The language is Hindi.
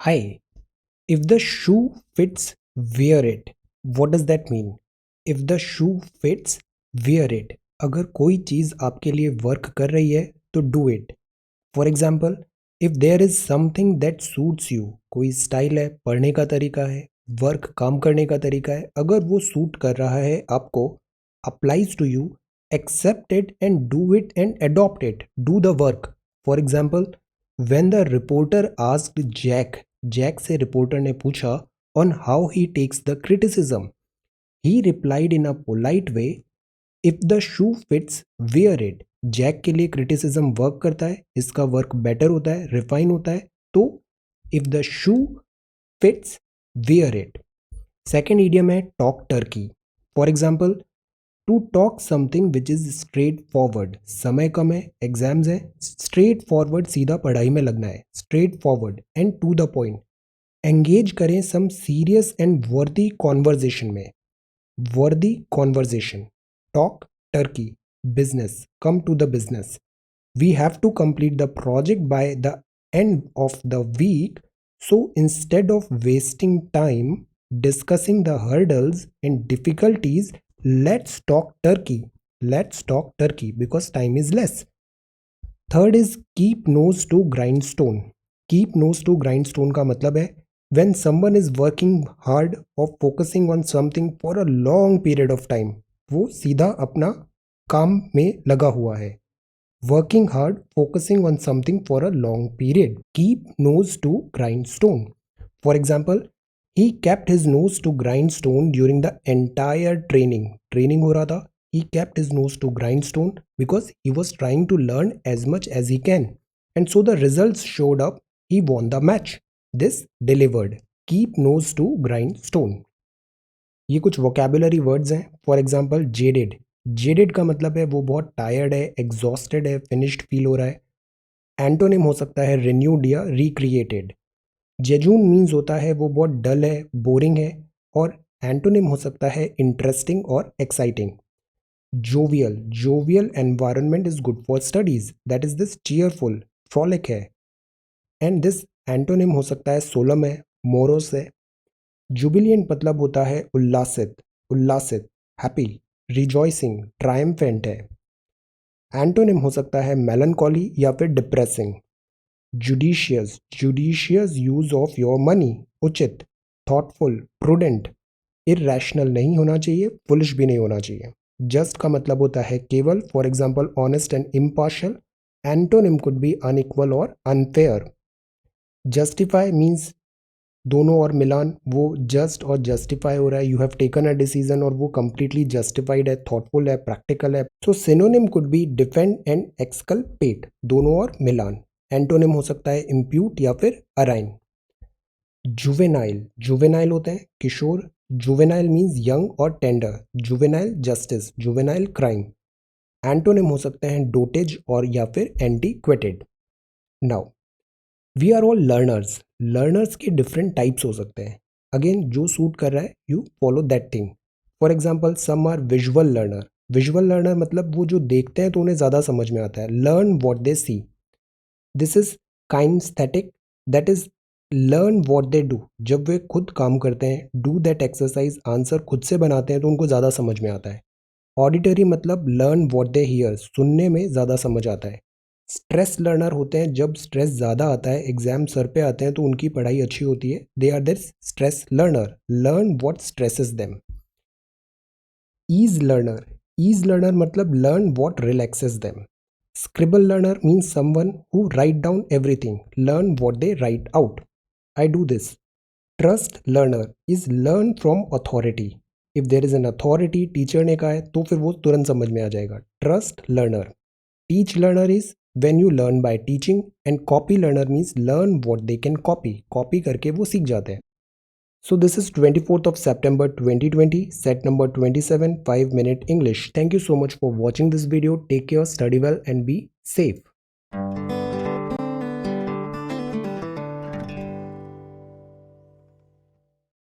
Hi, if the shoe fits, wear it. What does that mean? If the shoe fits, wear it. अगर कोई चीज़ आपके लिए वर्क कर रही है तो do it. For example, if there is something that suits you, कोई स्टाइल है, पढ़ने का तरीका है, वर्क काम करने का तरीका है, अगर वो सूट कर रहा है आपको, applies to you, accept it and do it and adopt it, do the work. For example, when the reporter asked Jack से रिपोर्टर ने पूछा on how he takes the criticism, he replied in a polite way, if the shoe fits wear it. Jack के लिए क्रिटिसिज्म वर्क करता है, इसका वर्क बेटर होता है, रिफाइन होता है, तो if the shoe fits wear it. Second idiom है talk turkey. For example, to talk something which is straightforward. समय कम है, एग्जाम्स है, स्ट्रेट फॉरवर्ड, सीधा पढ़ाई में लगना है, straightforward and to the point. Engage करें some serious and worthy conversation में. Worthy conversation. Talk turkey. Business. Come to the business. We have to complete the project by the end of the week, so instead of wasting time discussing the hurdles and difficulties, let's talk turkey. Let's talk turkey because time is less. Third is keep nose to grindstone. Keep nose to grindstone का मतलब है when someone is working hard or focusing on something for a long period of time, वो सीधा अपना काम में लगा हुआ है. Working hard, focusing on something for a long period. Keep nose to grindstone. For example, he kept his nose to grindstone during the entire training. Training हो रहा था. He kept his nose to grindstone because he was trying to learn as much as he can. And so the results showed up. He won the match. This delivered. Keep nose to grindstone. ये कुछ वोकेबुलरी वर्ड्स हैं. For example, jaded. जेडेड का मतलब है वो बहुत टायर्ड है, एग्जॉस्टेड है, फिनिश्ड फील हो रहा है. एंटोनिम हो सकता है रिन्यूड या रिक्रिएटेड. जेजून मीन्स होता है वो बहुत डल है, बोरिंग है, और एंटोनिम हो सकता है इंटरेस्टिंग और exciting. Jovial. Jovial environment is good for studies. That is this cheerful, frolic है. एंड दिस एंटोनिम हो सकता है सोलम है, मोरोस है. जुबिलियंट मतलब होता है उल्लासित, उल्लासित, हैप्पी, रिजॉइसिंग, ट्रायम्फेंट है. एंटोनिम हो सकता है मेलनकॉली या फिर depressing. Judicious. Judicious use of your money, उचित, थॉटफुल, प्रूडेंट. इरैशनल नहीं होना चाहिए, फुलिश भी नहीं होना चाहिए. जस्ट का मतलब होता है केवल. For example, honest and impartial. Antonym could be unequal और अनफेयर. जस्टिफाई मीन्स दोनों और मिलान, वो जस्ट और जस्टिफाई हो रहा है. You have taken a decision और वो कंप्लीटली जस्टिफाइड है, थॉटफुल है, प्रैक्टिकल है. So synonym could be defend and exculpate, दोनों और मिलान. एंटोनिम हो सकता है इम्प्यूट या फिर अराइन. जुवेनाइल. जुवेनाइल होते हैं किशोर. जुवेनाइल मीन्स यंग और tender. Juvenile justice, juvenile crime. Antonym हो सकते हैं डोटेज और या फिर antiquated. Now we are all learners. Learners के डिफरेंट टाइप्स हो सकते हैं. अगेन, जो सूट कर रहा है you follow that thing. For example, some are visual learner. Visual learner मतलब वो जो देखते हैं तो उन्हें ज़्यादा समझ में आता है. Learn what they see. This is kinesthetic. That is learn what they do. जब वे खुद काम करते हैं, डू दैट एक्सरसाइज, आंसर खुद से बनाते हैं तो उनको ज़्यादा समझ में आता है. ऑडिटरी मतलब लर्न वॉट दे हियर, सुनने में ज़्यादा समझ आता है. स्ट्रेस लर्नर होते हैं जब स्ट्रेस ज़्यादा आता है, एग्जाम सर पे आते हैं तो उनकी पढ़ाई अच्छी होती है. They are this stress learner. Learn what stresses them. Ease learner. Ease learner मतलब learn what relaxes them. Scribble learner means someone who write down everything. Learn what they write out. I do this. Trust learner is learn from authority. If there is an authority, teacher ने कहा है तो फिर वो तुरंत समझ में आ जाएगा. Trust learner. Teach learner is when you learn by teaching, and copy learner means learn what they can copy. Copy करके वो सीख जाते हैं. So this is 24th of September 2020, set number 27, 5-minute English. Thank you so much for watching this video. Take care, study well and be safe.